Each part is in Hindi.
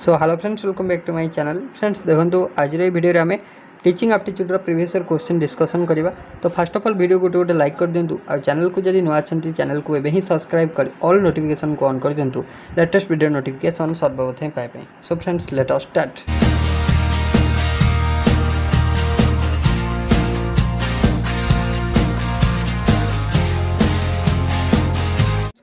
So hello friends, welcome back to my channel. Friends देखो आज वीडियो आम teaching aptitude previous year question discussion करवा। तो फर्स्ट ऑफ ऑल वीडियो गोटे लाइक कर दिंतु आ चैनल को जब नुआ अच्छे चैनल को एवं ही सब्सक्राइब कर ऑल नोटिफिकेशन को ऑन कर दिंतु लेटेस्ट वीडियो नोटिफिकेशन सर्वप्रथम पाइबे। So friends let us start.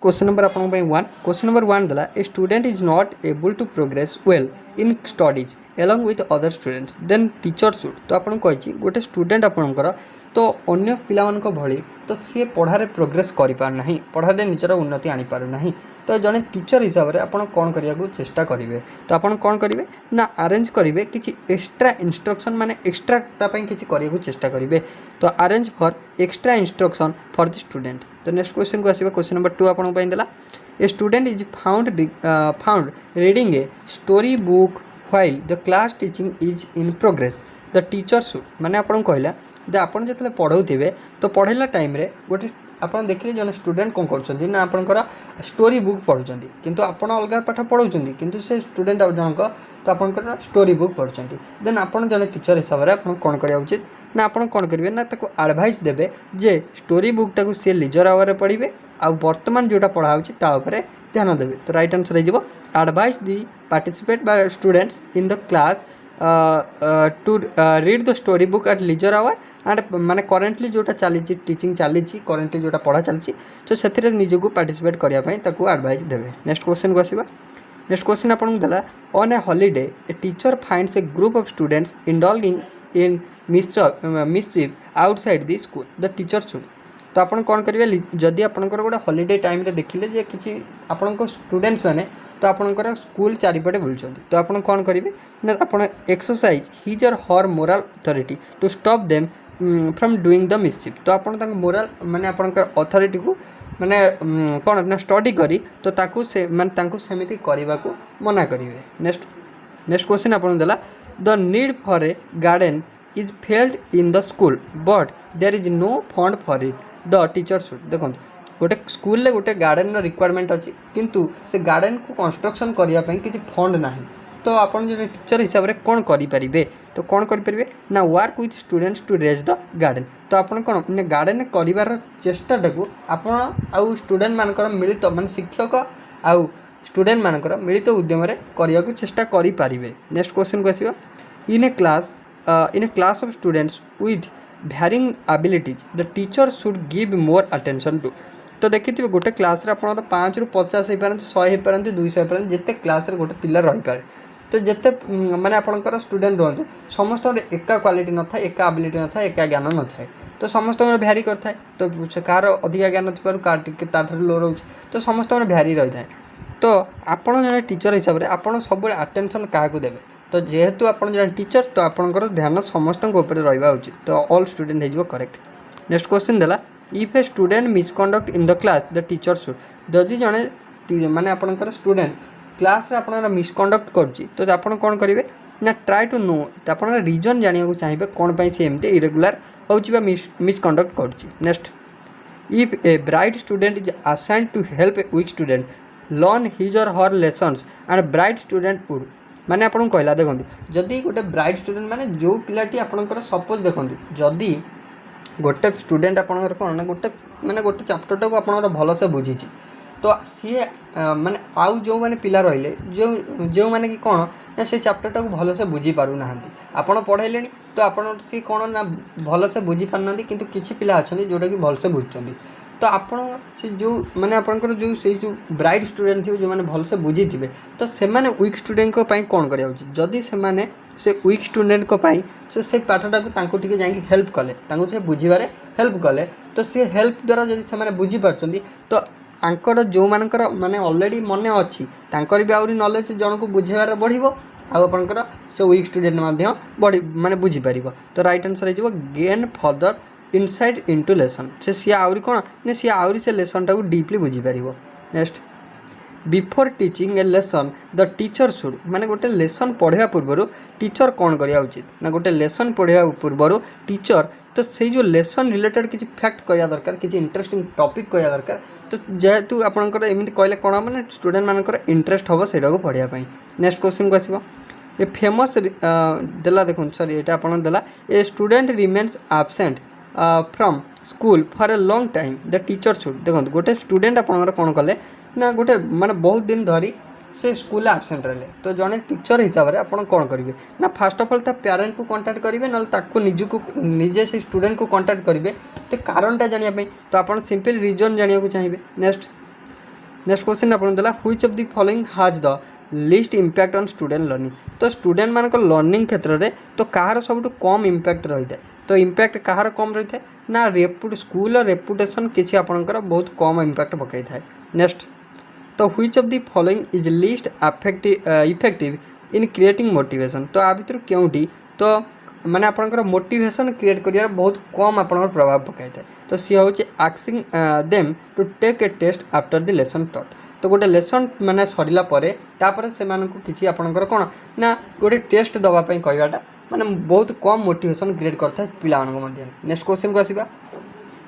Question number आपन वन। क्वेश्चन नंबर वन दला a student is not able to progress well in studies along with other students then teacher should. तो आपन कहि गोटे स्टूडेंट आपनकर तो अन्य पिलामान भली तो सी पढ़ारे प्रोग्रेस करि पार नाही, पढ़ारे निजर उन्नति आनी पार नाही। तो जड़े टीचर हिसाब से आपन कौन करने चेष्टा करेंगे, तो आपन कौन करेंगे ना अरेंज करेंगे किसी एक्स्ट्रा इंस्ट्रक्शन माने एक्स्ट्रा किसी करने चेष्टा करेंगे। तो arrange for extra instruction for the student. तो नेक्स्ट क्वेश्चन को आसवा। क्वेश्चन नंबर 2 आपन देला ए student is found reading a story book while the class teaching is in progress the teacher should. माने आपन कहला जे आपन जतले पढ़ाउथिबे तो पढ़ेला टाइम रे गोटे आपन देखिले जने स्टूडेंट कोन करछन्ती ना आपनकर स्टोरी बुक पढुछन्ती किंतु आपन अलगा पाठ पढुछन्ती किंतु से स्टूडेंट जनक तो आपनकर स्टोरी बुक पढुछन्ती। देन आपन जने टीचर हिसाब रे आपन कोन करिया उचित ना आपन कोन करिवे ना ताको एडवाइस देबे जे स्टोरी बुक टाको से लीजर आवर रे पढिबे आ वर्तमान जोटा पढ़ा होछि ता ऊपर ध्यान देबे। तो राइट आंसर हो जिवो advice the participate by students in the class to read the story book at leisure hour and माने करेंटली जोटा चली टीचिंग चली करेंटली जोटा पढ़ा चलती तो से निजक पार्टिसिपेट करने एडवाइस देवे। नेक्स्ट क्वेश्चन को आसवा। नेक्स्ट क्वेश्चन आपन देला on A holiday A teacher finds a group of students indulging in मिसचिफ outside the school the teacher should. तो आपन कौन करेंगे जदि आपनकर गोटे हॉलिडे टाइम रे देखिले जे किसी आपन स्टूडेंट्स मैंने तो आपनकर स्कूल चारिपटे बुलुछन्ती तो आपन कौन करेंगे ना आपन exercise his or her moral authority to stop them from doing the mischief. तो आपन तांग मोरल माने आपनकर अथॉरिटी को माने कौन ना स्टडी करी तो ताकू से माने तांकू सेमिति करबा को मना करिवे। नेक्स्ट क्वेश्चन आपन देला the need for a garden is felt in the school but there is no fund for it the teacher should. देखो गोटे स्कूल रे गोटे गार्डन रिक्वायरमेंट अच्छी किंतु से गार्डन को कंस्ट्रक्शन करने किसी फंड ना। तो आपन जो टीचर हिसाब से कौन करें तो कौन करें ना work with students to raise the garden. तो आपन कौन गार्डन कर चेष्टा को आपन आउ स्टूडेंट मानकर मिलित मान शिक्षक आउ स्टूडेंट मानकर मिलित उद्यम करने को चेष्टा करें। नेक्स्ट क्वेश्चन को आसवा। In a class of students with varying abilities the teacher should give more attention to. तो देखिए गोटे क्लास रे आपन 5 ରୁ 50 हो पारे 100 हो पारे 200 हो पारे जिते क्लास रे गोटे पिला रही पारे तो जिते माने आपनकर स्टूडेंट रहतु समस्त एका क्वालिटी न था एका एबिलिटी न था एका ज्ञान न था तो समस्त भ्यारी करता है। तो कार अधिका ज्ञान थी कार टे लो रोच तो समस्त भ्यारी रही था। तो आपन जने टीचर हिसाब से आपन सब अटेंशन क्या देवे तो जेहेतु आपन जने टीचर तो आपनकर ध्यान समस्त ऊपर रहा उचित तो ऑल स्टूडेंट हो करेक्ट। नेक्स्ट क्वेश्चन देला if a student misconduct in the class the teacher should. जदि जड़े माने आपनकर स्टूडेंट क्लास रे आपन मिसकंडक्ट करछि तो आपन कौन करेंगे ना ट्राई टू नो तो आप रीजन जाना चाहिए कौन पाई से एमती इरेगुलर होगा मिसकंडक्ट करछि। Next if a bright student is assigned to help a weak student learn his or her lessons and bright student would. माने आपन कहला देखो जदि गोटे ब्राइट स्टूडेंट माने जो पिलाटी आपनकर सपोज देखो जदि गोटे स्टूडेंट आपनकर कौन ना गोटे माने गोटे चैप्टर को आपनकर भल से बुझी तो सी माने आउ जो माने पिला रहिले जो माने कि कौन ना से चैप्टर को भल से बुझी पारु नाहंती आपन पढ़ाइले तो आपन सी कौन ना भल से बुझी पार नाहंती किंतु किछि पिला अछंती जोटा कि भल से बुझछंती तो आपन से जो माने आपनकर जो से जो ब्राइट स्टूडेंट थी जो माने भल से बुझी थिबे तो से माने वीक स्टूडेंट को पई कौन करिया उचित जदि से माने से वीक स्टूडेंट को पाई से पाठटा को तांको टिके जाई हेल्प कले तांको से बुझीबारे हेल्प कले तो से हेल्प द्वारा जदि से माने बुझी पारछंती तो आंकर जो मानकर माने ऑलरेडी मने अच्छी तांकर भी आउरी नॉलेज जन को बुझेबार बढ़िबो आ आपनकर से वीक स्टूडेंट माध्य बड़ी माने बुझी पारिबो। तो राइट आंसर हो gain further insight into lesson से सी आउरी कौन ना सी आउरी से लेसन टाको डीपली बुझी पारिबो। Next before teaching a lesson the teacher should माने गोटे लेसन पढ़ाया पूर्व टीचर कौन करिया उचित ना गोटे लेसन पढ़ाया पूर्व टीचर तो से जो लेसन रिलेटेड किसी फैक्ट कहया दरकार किसी इंटरेस्टिंग टॉपिक कहया दरकार तो जेहेतु आपंकर एमती कहले कौन मैंने स्टूडेंट मानकर इंटरेस्ट हम से पढ़ाई। नेक्स्ट क्वेश्चन को आसो ए फेमस देला देखो सॉरी ये आप देला a student remains आबसेंट from school for a long time the teacher should देखो गोटे स्टूडेंट आपंकर कौन कले ना गोटे माने बहुत दिन धरी से स्कूल आबसेंट रहे तो जड़े टीचर हिसाब से आप कौन करेंगे ना फास्ट ऑफ ऑल ता पेरेंट को कांटेक्ट करेंगे ना निजको निजे से स्टूडेंट को कांटेक्ट करेंगे तो कारणटा जानापी तो आप सिंपल रीजन जाना चाहिए। नेक्स्ट क्वेश्चन आप which of the following has the list impact on student learning तो स्टूडेंट मान लर्निंग क्षेत्र में तो कहार सब कम इम्पैक्ट रही है तो इम्पैक्ट कहार कम रही है ना स्कूल रेपुटेशन किसी आपंकर बहुत कम इम्पैक्ट पकई था। नेक्स्ट तो which of the following is list effective in creating motivation तो आ भर क्योंटी तो माने आपंकर मोटिवेशन क्रिएट कर बहुत कम आप प्रभाव पकई था तो सी हूँ asking them to take a test after the lesson taught तो गोटे लेसन माने सरिला परे से किसी आपंकर कौन ना गोटे टेस्ट दवापाई कहवाटा माने बहुत कम मोटिवेशन क्रिएट करता है पिला मध्य। नेक्स्ट क्वेश्चन को आसवा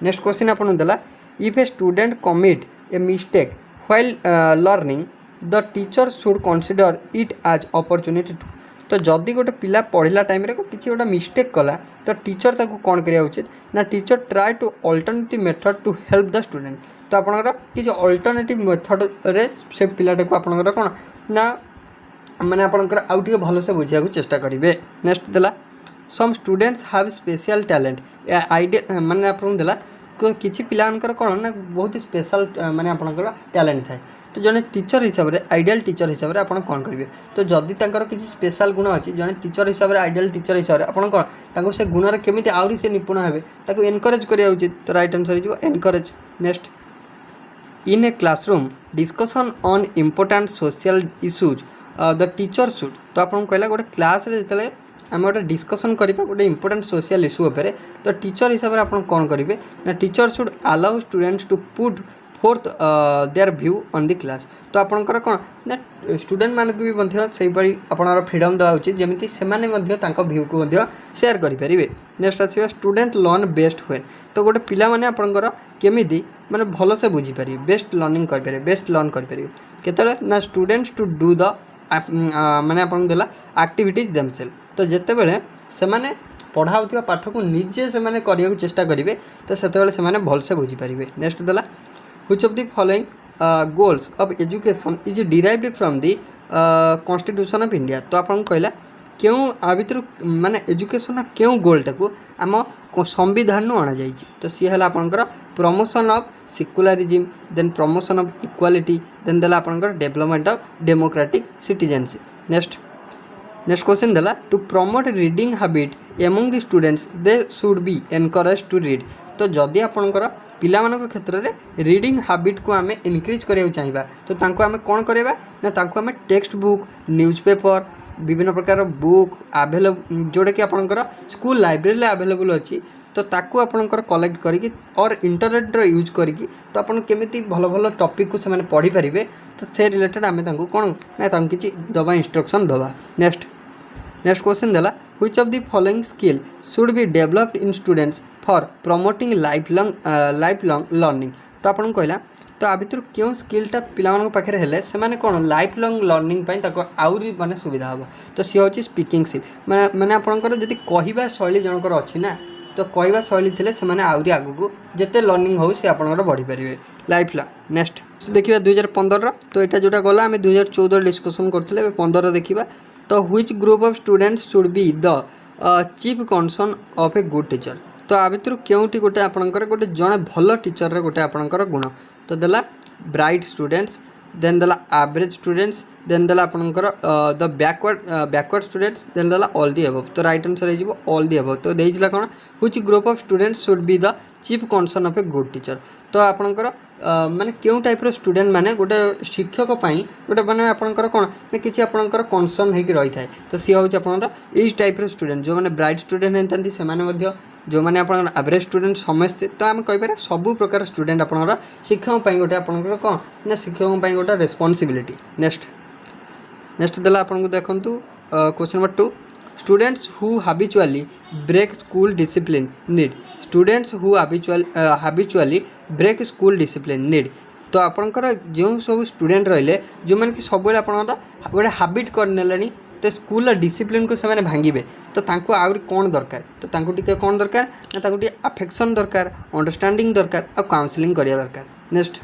नेक्स्ट क्वेश्चन आपन देला if a student commit a mistake while learning the teacher should consider it as opportunity to तो जदि गोटे पिला पढ़ला टाइम रे किसी गोटे मिस्टेक कला तो टीचर ताको कौन करिया उचित ना teacher try to alternative method to help the student तो आपनकर किसी अल्टरनेटिव मेथड रे से पिलाटा को आपनकर कौन ना माने आपनकर आउ टिके भलो से बुझिया को चेष्टा करिवे। नेक्स्ट देला some students have special talent idea माने आपन देला किसी पिलांकर कौन ना बहुत स्पेशल माने आपनकर टैलेंट थाए तो जड़े टीचर हिसाब से आइडियल टीचर हिसाब से आप कौन करेंगे तो जदि किसी स्पेशल गुण अच्छी जड़े टीचर हिसाब से आइडियल टीचर हिसाब से आप कौन से गुण केमी आहरी से निपुण हे एनकरेज करा उचित तो राइट आंसर हो encourage. Next in a classroom discussion on important social issues the teacher should तो आप कहला गोटे क्लास जो आम गोटे डिस्कसन करवा गोटे इंपोर्टेंट सोशल इश्यू उपर तो टीचर हिसाब से आप कौन करेंगे ना teacher should allow students to put forth their view on the class तो आपंकर कौन ना स्टूडेंट मानक भी से आप फ्रीडम देवा उचित जमी से व्यू को सेयार करेंगे। नेक्स्ट आसवा स्टूडेंट लर्न बेस्ट हुए तो गोटे पिला माने आपंकर केमिति माने भल से बुझीपारे बेस्ट लर्निंग करेंगे बेस्ट लर्न करेंगे केतले ना स्टूडेंट्स टू डू द माने आपन देला एक्टिविटीज देमसेल्फ तो जिते बेले से माने पढ़ाउथिबा पाठ को निजे से माने करिया चेष्टा करेंगे तो सेते से माने भल से बुझीपारे। नेक्स्ट देला which of the following goals of education is derived from the constitution of India तो आपन कहला क्यों आ भर माने एजुकेशन क्यों गोलटा को आम संविधान अणा जाइए तो सी है आपंकर promotion of secularism then promotion of equality then देला आपंकर development of democratic citizenship. Next question देला to promote reading habit among the students they should be encourage to read तो जदि आपंकर पिला क्षेत्र में रीडिंग हैबिट को आम इनक्रीज करा चाहिए तो तांको आम कौन करवा ना तांको आम टेक्स्ट बुक न्यूज़पेपर विभिन्न प्रकार बुक आवेलेबल जोटा कि आपंकर स्कूल लाइब्रेरी आवेलेबल अच्छी तो ताकू आपंकर कलेक्ट करी और इंटरनेट यूज करी तो आपन केमिति भल भल टॉपिक को से पढ़ी पारे तो से रिलेटेड आम कौन ना किसी दबा इंस्ट्रक्शन दबा। नेक्स्ट क्वेश्चन देला which of the following skill should be developed in students for promoting life long learning तो आपन कहला तो आ भर क्यों स्किलटा पिलामान पाखे हेले से कौन लाइफ लॉन्ग लर्निंग आउरी माने सुविधा हम तो सी हूँ स्पीकिंग स्किल माने आपंकर जब कहवा शैली जनकर अच्छी ना तो कहवा शैली थे से आउरी आगू जिते लर्निंग हो सी आपंकर बढ़ी पारे लाइफ लॉन्ग। नेक्स्ट देखिए 2015 तो यहाँ जोटा गला आम 2014 डिस्कसन करते 15 देखा तो which group of students should be the chief concern of a good teacher तो आ भर क्योंटी गोटे आपंकर गोटे जड़े भल टीचर गोटे आपंकर गुण तो देला ब्राइट स्टूडेंट्स देन देला एवरेज स्टूडेंट्स देन देला आपंकर द बैकवर्ड स्टूडेंट्स देन देला ऑल दी अबव तो राइट आंसर हो ऑल दी अबव तो देइछला कोन which group of students should be the chief concern of a good teacher तो आपंकर माने क्यों टाइप रो स्टूडेंट माने गोटे शिक्षक पाई गोटे माने आपंकर कोन किसी आपंकर कंसर्न होगी रही थाए तो सी हूँ आपंकर यही टाइप रो स्टूडेंट जो माने ब्राइट स्टूडेंट होती से जो मैंने आप एवरेज स्टूडेंट समस्ते तो आम कहीपर सब प्रकार स्टूडेंट आप शिक्षक गोटे आपंकर कौन ना शिक्षक गोटे रेस्पॉन्सिबिलिटी। नेक्स्ट देला आपको देखूँ question number 2 students who habitually break school discipline need students who habitually break school discipline need तो आपंकर जो सब स्टूडेंट रहिले जो मैंने कि सब आप गोटे हाबिट कर तो स्कूल डिसिप्लिन को से भांगे तो तांको आउरी कौन दरकार तो तांको टिके कौन दरकार ना तांको टिके अफेक्शन दरकार अंडरस्टैंडिंग दरकार और काउंसलिंग करिया दरकार। Next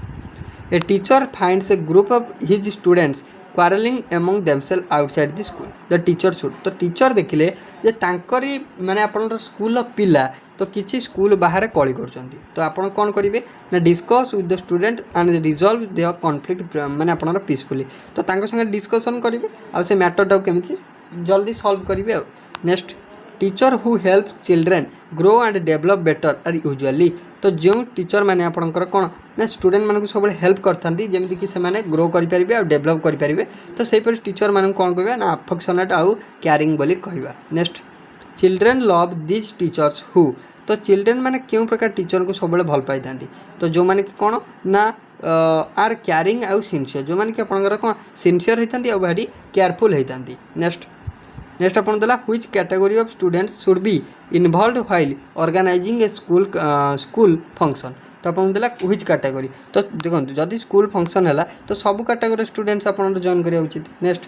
a teacher finds a group of his students quarrelling among themselves outside the school the teacher should तो टीचर देखिले जे तांकरी माने आपन स्कूल पिला तो किसी स्कूल बाहर कली करछंती तो आपन कौन करेंगे ना discuss with the student and resolve their conflict माने आपन पीसफुली तो तांको संगे डिस्कशन करेंगे आ से मैटर टाक केमिति जल्दी सॉल्व करेंगे। Next teacher who help children grow and develop better are usually तो जो टीचर मैंने आपंकर कौन ना स्टूडेंट मानक सब हेल्प करती जमीक से ग्रो करेंगे और डेवलप करेंगे तो सहीपर टीचर मान कौन कह ना अफेक्शनेट आउ केयरिंग बोली कहवा। Next children love these teachers who तो चिल्ड्रेन माने क्यों प्रकार टीचर को सब भल पाई था तो जो मैंने कि कौन ना आर केयरिंग आउ सिनसीयर जो मैंने कि आपंकर कौन सिनसीयर होती और भारी केयरफुल होती। नेक्स्ट अपन देला which category of students should be involve while organizing a school function तो अपन देला व्हिच कैटेगरी तो देखो जदि स्कूल फंक्शन है तो सब कैटेगरी स्टूडेंट्स अपन जॉइन करिया उचित। Next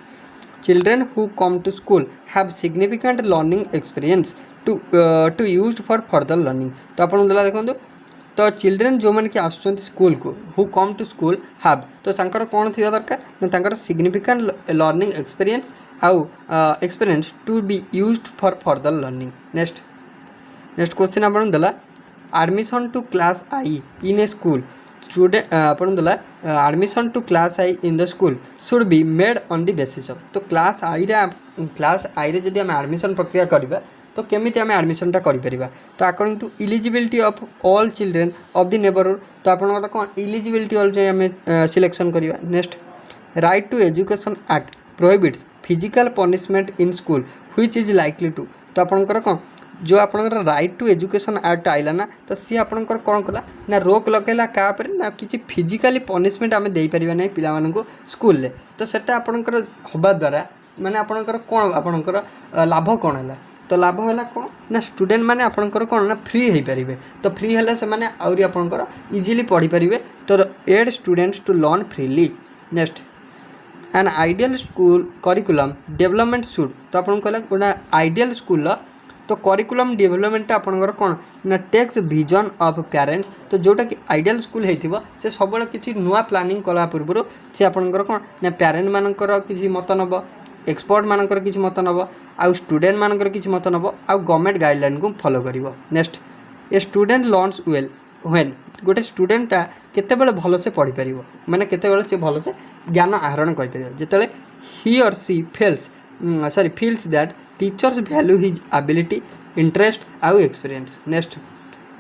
children who come to school have significant learning experience to used for further learning तो अपन देला देखो तो चिल्ड्रेन जो मैंने कि आसुँच स्कूल को who come to school have तो सांकर कौन थी दरकार ना सिग्निफिकेंट लर्निंग एक्सपीरियंस आउ experience to be used for further learning. Next question आपन देला admission to class I in a school student आपन देला admission to class I in the school should be made on the basis of तो क्लास आई रे जदि हम एडमिशन प्रक्रिया करबा तो केमिति आम एडमिशनटा करें तो according to eligibility of all children of the neighbourhood तो आप कौन इलिजिबिलिटी अनुसार आम सिलेक्शन करवा। Next right to education act prohibits physical punishment in school which is likely to तो आपंकर कौन जो आपंकर राइट टू एजुकेशन एक्ट आइला ना तो सी आपंकर कौन कला ना रोक लगेला क्या ना किसी फिजिकली पनिशमेंट आम दे पारिबा नहीं पिला मानकु स्कूल ले तो सेटा आपंकर होबा द्वारा माने आपंकर कौन आपंकर लाभ कौन है तो लाभ है कौन ना स्टूडेंट मैंने आपंकर कौन ना फ्री हो पारे तो फ्री है से मैंने आउरी आपंकर इजिली पढ़ी पारे तो aid students to learn freely. Next an ideal school curriculum development should तो आपन कहला गोटे आइडियल स्कूल तो करिकुलम डेवलपमेंट आपंकर कौन ना टेक्स विजन ऑफ पेरेंट्स तो जोटा कि आइडियल स्कूल होइथिबो से सब किसी नुआ प्लानिंग कला पूर्व से आपंकर कौन ना पेरेंट मानकर किसी मत नब एक्सपर्ट मानकर किसी मत नब आउ स्टूडेंट मानकर किसी मत नब आउ गवर्नमेंट गाइडलाइन को फॉलो करिवो। Next a student learns well when गोटे स्टूडेंटा केतेबेले भल से पढ़ी पारिबो माने केतेबेले से भल से ज्ञान आहरण कर पारिबो जेतेले he or she feels that teachers value his ability interest आउ experience. Next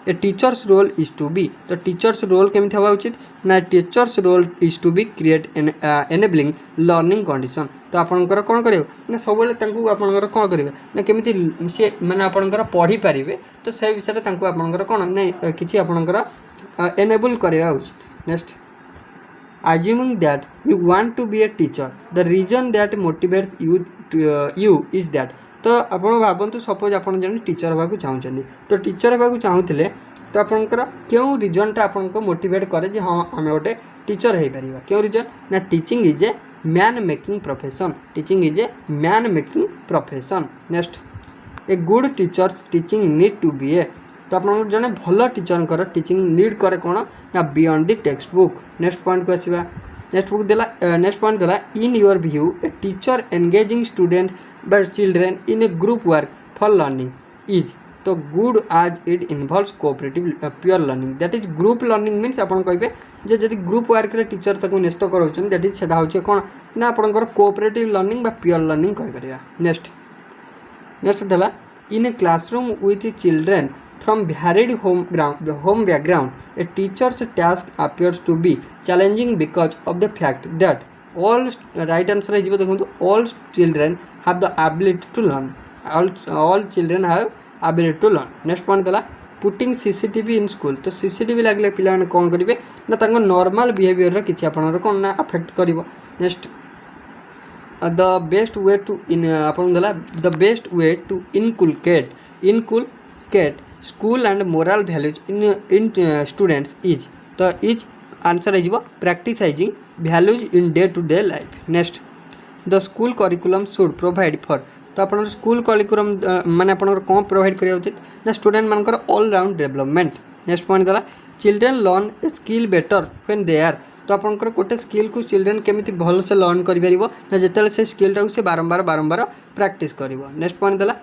a teacher's role is to be तो टीचर्स रोल केमी हवा उचित ना teacher's role is to be create enabling learning condition तो आपंकर कौन कर ना सब आपंकर कौन करेंगे ना केमी सी मैंने आपंकर पढ़ी पारे तो से विषय आपंकर कौन ना कि आपंकर एनेबल करवा उचित। Next assuming that you want to be a teacher the reason that motivates you is that तो आप भावतु सपोज आप जन टीचर होगा चाहते तो टीचर होगा चाहूले तो आपंकर क्यों रिजनटा आपको मोटिवेट करे जे हाँ आम गोटे टीचर हो पार क्यों रिजन ना teaching is a man making profession teaching is a man making profession. Next a good teacher's teaching need to be a तो आप जड़े भल टीचर टीचिंग नीड करे कौन ना beyond the textbook. Next point को आसवा नेक्स्ट पॉइंट देला in your view a teacher engaging students by children in a group work for learning is तो good as it involves cooperative pure learning that is group learning means आप कहे जे जदि ग्रुप वर्क रे टीचर ताको न्यस्त कराउछन दैट इज सेटा होचे कोन ना आपनकर कोऑपरेटिव लर्निंग बा प्योर लर्निंग कहि परिया। नेक्स्ट देला in a classroom with children from varied home background, a teacher's task appears to be challenging because of the fact that all right answer is all children have the ability to learn. All children have ability to learn. Next point देला पुटिंग CCTV इन स्कूल. तो CCTV लगे पिला कौन करेंगे ना नॉर्मल बिहेवियर किसी आपनर कौन ना अफेक्ट कर. Next the best way to in आपन देला the best way to inculcate school and moral values in students is. तो इज आंसर हो practising values in day to day life. Next the school curriculum should provide for. तो आप स्कूल करिकुलम माने आपनकर कौन प्रोवाइड करिया उचित ना स्टूडेंट मानकर all round development. Next point देला children learn a skill better when they are. तो आपनकर गोटे स्किल को चिल्ड्रेन केमिति भल से लर्न करि परिबो ना जेतेले से स्किलटा को से बारंबार प्रैक्टिस करिवो. नेक्स्ट पॉइंट देला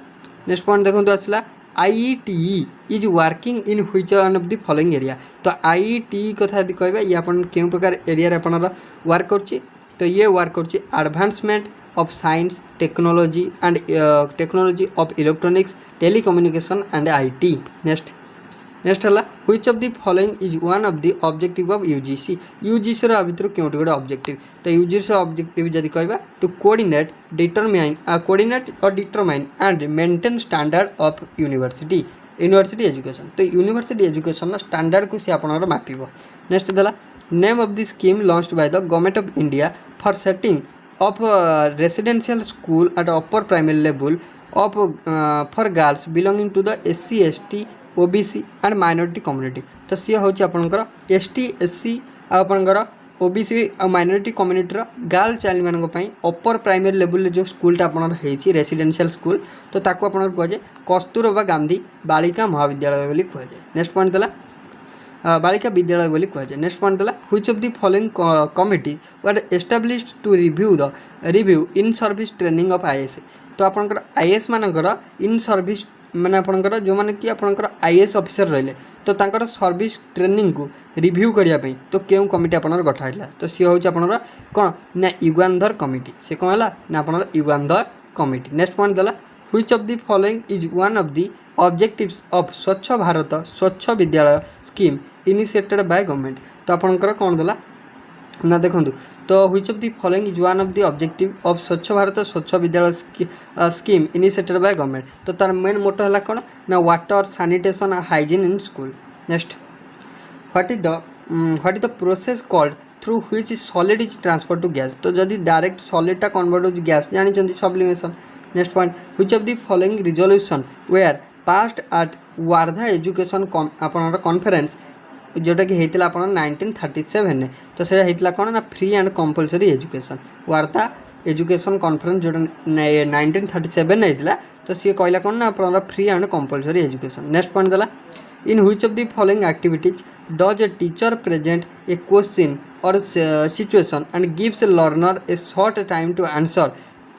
नेक्स्ट पॉइंट देखंतु आसला IETE is working in which one of the following area. तो IETE कथा यदि कहबा ये आपन केउ प्रकार एरिया रे आपनर वर्क करछि. तो ये वर्क करछि advancement of science, technology and technology of electronics, telecommunication and IT. Next है which of the following is one of the objective of UGC. UGC रा भितर केउटी गोटे ऑब्जेक्टिव. तो UGC ऑब्जेक्टिव जदि कहबा to coordinate or determine and maintain standard of university education. तो यूनिवर्सिटी एजुकेशन स्टैंडर्ड को से आपनर मापिबो. नेक्स्ट देला name of the scheme launched by the government of India for setting of residential school at upper primary level of for girls belonging to the SC ST OBC and minority community. तो सी हूँ आपंकर ST SC आपंकर OBC और माइनॉरिटी कम्युनिटी गर्ल चाइल्ड मानी अपर प्राइमरी लेवल जो स्कूलटा आपंकर रेसिडेंशियल स्कूल. तो ताको आपन कहुए कस्तूरबा गांधी बालिका महाविद्यालय बोली कहुए. नेक्स्ट पॉइंट देला बालिका विद्यालय बोली कहुए. नेक्स्ट पॉइंट देला which of the following committees were established to review in service training of IAS. तो आपनकर IAS मानकर इन सर्विस माने आपनकर जो माने कि आपनकर IAS ऑफिसर रहिले तो तांकर सर्विस ट्रेनिंग को रिव्यू करिया पई तो केउ कमिटी आपनर गठा हैला. तो सी होची आपनर कोन ना युगांधर कमिटी. से कोन हैला ना आपनर युगांधर कमिटी. नेक्स्ट पॉइंट देला which of the following is one of the objectives of स्वच्छ भारत स्वच्छ विद्यालय स्कीम इनिशिएटेड बाय गवर्नमेंट. तो आपनकर कोन देला ना देखंतु. तो which of the following is one of the objective of स्वच्छ भारत स्वच्छ विद्यालय स्कीम इनिशिएटेड बाय गवर्नमेंट. तो तार मेन मोटो है कौन ना water sanitation hygiene in school. Next what is the process called through which solid is transfer to gas. तो जदि डायरेक्ट सॉलिडटा कन्वर्ट हो गैस जानी sublimation. Next point which of the following resolution were passed at Wardha education आपनर कॉन्फ्रेंस जोटा कि होता आप 1937 ने. तो से होता कौन ना फ्री एंड कंपलसरी एजुकेशन वार्ता एजुकेशन कॉन्फ्रेंस जोटा 1937 ने होता. तो सी कहला कौन ना आप free and compulsory education. Next point देला in which of the following activities does a teacher present a question और situation and gives a learner a short time to answer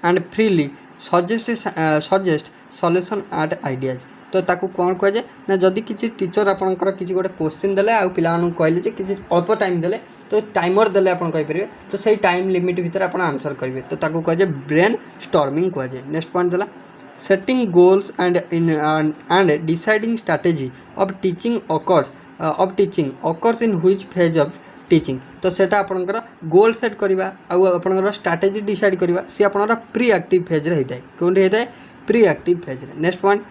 and freely suggest solution at ideas. तो ताकू कौन कहुए ना जदि किसी टीचर आपंकर किसी गोटे क्वेश्चन देले आ पिला कहले किसी अल्प टाइम देले तो टाइमर देले आप कहींपर तो सही टाइम लिमिट भितर आप आंसर करेंगे. तो ताकू कहुए ब्रेन स्टॉर्मिंग कहुए. नेक्स्ट पॉइंट देला setting goals and deciding strategy of teaching occurs in which phase of teaching. तो सेटा आपनकर गोल सेट करवा आपनकर स्ट्रैटेजी डिसाइड करवा सी आपनकर प्री एक्टिव फेज रे होता है. कोन होता है प्री एक्टिव फेज रे. नेक्स्ट पॉइंट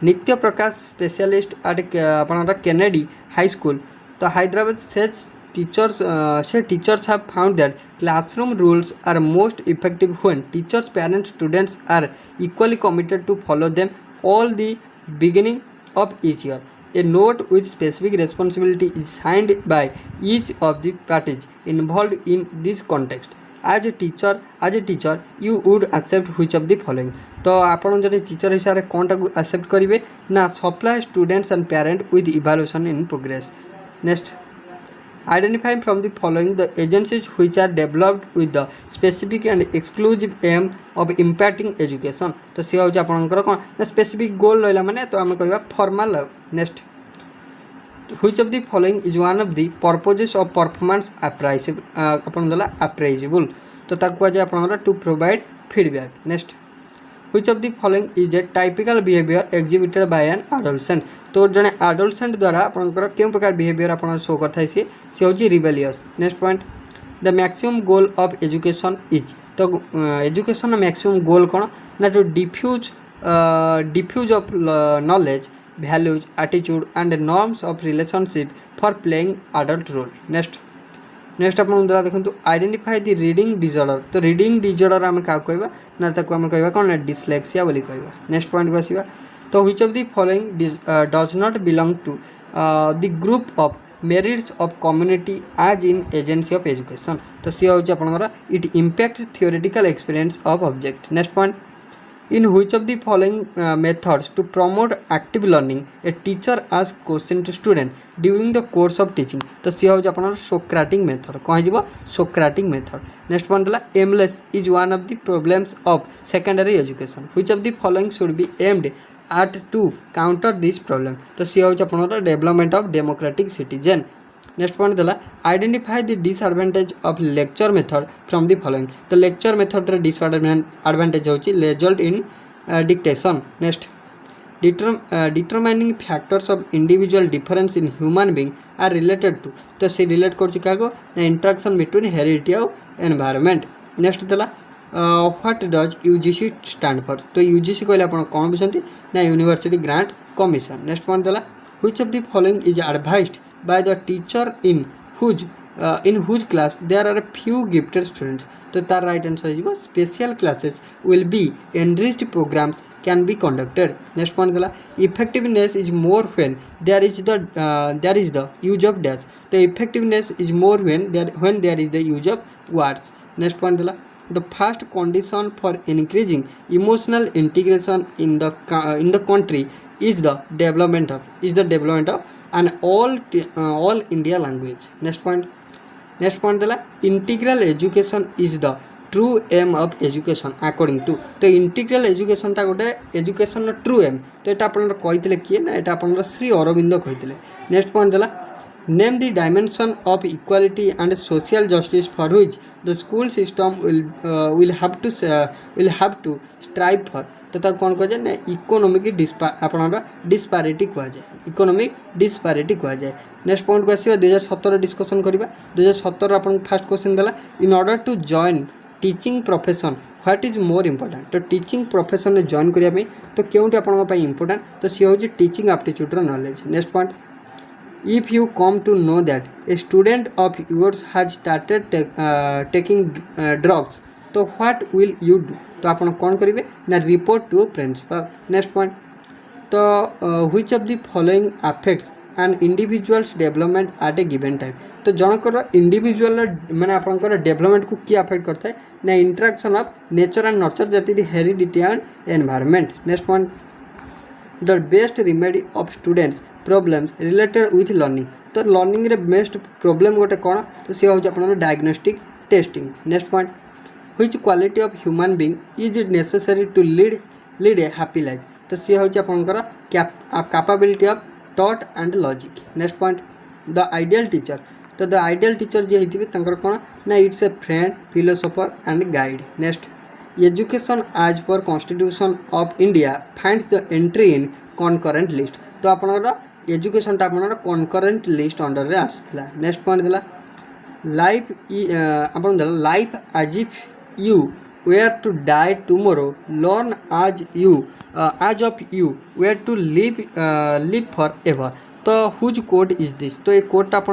नित्य प्रकाश स्पेशलिस्ट एट आपनकर केनेडी हाई स्कूल. तो Hyderabad teachers have found that classroom rules are most effective when teachers, parents, students are equally committed to follow them all the beginning of each year. A note with specific responsibility is signed by each of the parties involved in this context. As a teacher you would accept which of the following. तो आपन जो टीचर हिसाब से कौन टाक एक्सेप्ट करेंगे ना supply students and parent with evaluation in progress. Next identify from the following the agencies which are developed with the specific and exclusive aim of impacting education. तो सी हूँ आपंकर कौन ना स्पेसिफिक गोल रहा मैंने तो आम कह formal. Next which of the following is one of the purposes of performance appraisable. तो ताकू आज आप to provide feedback. Next which of the following is a typical behaviour exhibited by an adolescent. तो जड़े एडोलसेंट द्वारा आपंकर क्यों प्रकार बिहेवियर आप शो करता है सी हूँ rebellious. Next point the maximum goal of education is. तो एजुकेशन मैक्सिमम गोल कौन ना to diffuse diffuse of knowledge, values, attitude and norms of relationship for playing adult role. Next आप देखो आइडेंटिफाई द रीडिंग डिजर्डर तो रीडिंग डिजर्डर आम क्या कहवा ना आम कह कौन ना डिस्लेक्सिया बोली कहवा नेक्स्ट पॉइंट को आसवा तो which of the following does not belong to the group of merits of community as in agency of education तो सी हूँ आपंकर it impact theoretical experience of object next point in which of the following methods to promote active learning a teacher asks question to student during the course of teaching तो सी हूँ आप सोक्राटिक मेथड कौन हो सोक्राटिक मेथड नेक्स्ट पॉइंट है aimless is one of the problems of secondary education which of the following should be aimed at to counter this problem तो सी हूँ आप development of democratic citizen next point देला identify the disadvantage of lecture method from the following तो लेक्चर मेथड रे डिसएडवांटेज होची result in dictation next determining factors of individual difference in human being are related to तो से रिलेट कर क्या ना इंटरेक्शन बिटवीन हेरिडिटी और एनवायरनमेंट नेक्स्ट देला what does UGC stand for तो यूजीसी कहले आपण कोन बुझंती ना university grant commission next point देला which of the following is advised by the teacher in whose class there are a few gifted students तो तार राइट आंसर हो special classes will be enriched programmes can be conducted next point देला effectiveness is more when there is the use of dash the effectiveness is more when there is the use of words next point देला the first condition for increasing emotional integration in the country is the development of an all India language next point देला integral education is the true aim of education according to तो इंटीग्रल एजुकेशन टा गोटे एजुकेशन ट्रू एम तो यहाँ आप कही किए ना यहाँ आप श्री अरविंद कही नेक्स्ट पॉइंट देला name the dimension of equality and social justice for which the school system will have to strive for तो कौन कह जाए ना इकोनोमिक डिस्पारिटी कह जाए इकोनोमिक डिस्पारिटी कह जाए नेक्स्ट पॉइंट को आसवा 2017 डिस्कसन करवा 2017 आप फास्ट क्वेश्चन देला in order to join teaching profession what is more important तो टीचिंग प्रोफेशन में जॉइन करने तो क्योंकि आपंप इंपोर्टेंट तो सी हूँ teaching aptitude knowledge next point if you come to know that a student of yours has started taking drugs तो व्हाट विल यू डू तो आप कौन करेंगे ना report to principal next point तो which of the following affects and individuals development at A given time तो जनकर इंडिविजुअल माने आपंकर डेवलपमेंट को किए अफेक्ट करता है ना interaction of nature and nurture that is heredity and environment next point the best remedy of students problems related with learning तो लर्निंग रे बेस्ट प्रॉब्लम गोटे कौन तो सी हूँ आप diagnostic testing next point which quality of human being is necessary to lead a happy life तो सी हूँ आपंकर capability of thought and logic next point the ideal teacher तो द आइडियल टीचर जी होती कौन ना it's a friend philosopher and guide next education as per constitution of India finds the entry in concurrent list तो आपंकर एजुकेशन आप कॉन्करेंट लिस्ट अंडर रे आसला नेक्स्ट पॉइंट देला लाइफ आप life as if you were to die tomorrow learn as if you were to live forever तो हुज कोड इज दिस तो ये कोडटा आप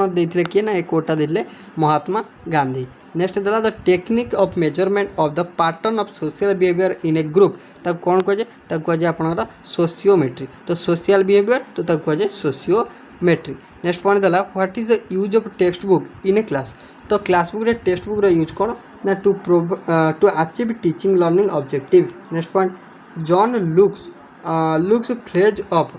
किए ना ये कोडटा देते महात्मा गांधी नेक्स्ट देला the technique of measurement of the pattern of social behaviour in a group तक कौन कहुए आपंकर सोशियोमेट्री तो सोशल बिहेवियर तो कहुए सोशियोमेट्री नेक्स्ट पॉइंट देला what is the use of textbook in a class तो क्लास बुक रे टेक्स्ट बुक रे यूज कौन ना to achieve teaching learning objective next point John Locke's phrase of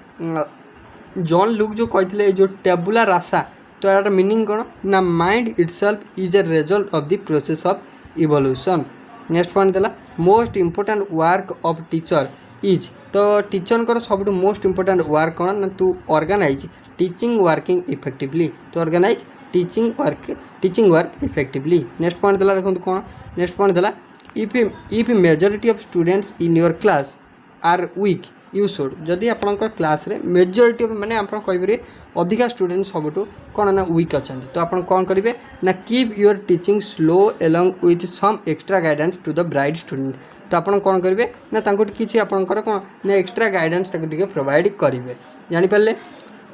John Locke जो कहते जो टेबुला रासा तो यार मीनिंग कौन ना mind itself is a result of the process of evolution next point देला most important work of teacher is तो टीचर सब मोस्ट इंपोर्टेंट वर्क कौन ना to organise teaching working effectively तो organise teaching work effectively next point देला देखो कौन नेक्स्ट पॉइंट देला if majority of students in your class are weak you should जदि आपंकर क्लास रे मेजोरिटी माने आप कहीपर अधिका स्टूडेंट सबुठू कौन ना वीक अच्छा तो आप कौन करेंगे ना keep your teaching slow along with some extra guidance to the bright student तो आप कौन करेंगे ना किसी आपंकर कौन ना एक्सट्रा गाइडेंस प्रोवाइड करेंगे जानीपारे।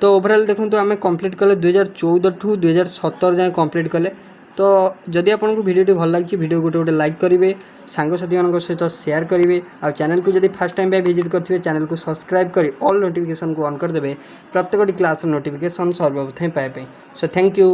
तो ओवरऑल देखो आम कंप्लीट कले 2014 टू 2017 जाए कंप्लीट कले। तो जदि आपको भिडियो भल लगी भिडियो गोटे गोटे लाइक करेंगे सांगसाथी मान सहित शेयर करेंगे आ चैनल को जब फास्ट टाइम विजिट करेंगे चैनल को सब्सक्राइब कर ऑल नोटिफिकेशन को ऑन करदे प्रत्येक क्लास नोटिफिकेशन सर्वप्रथम पाइबा। So thank you.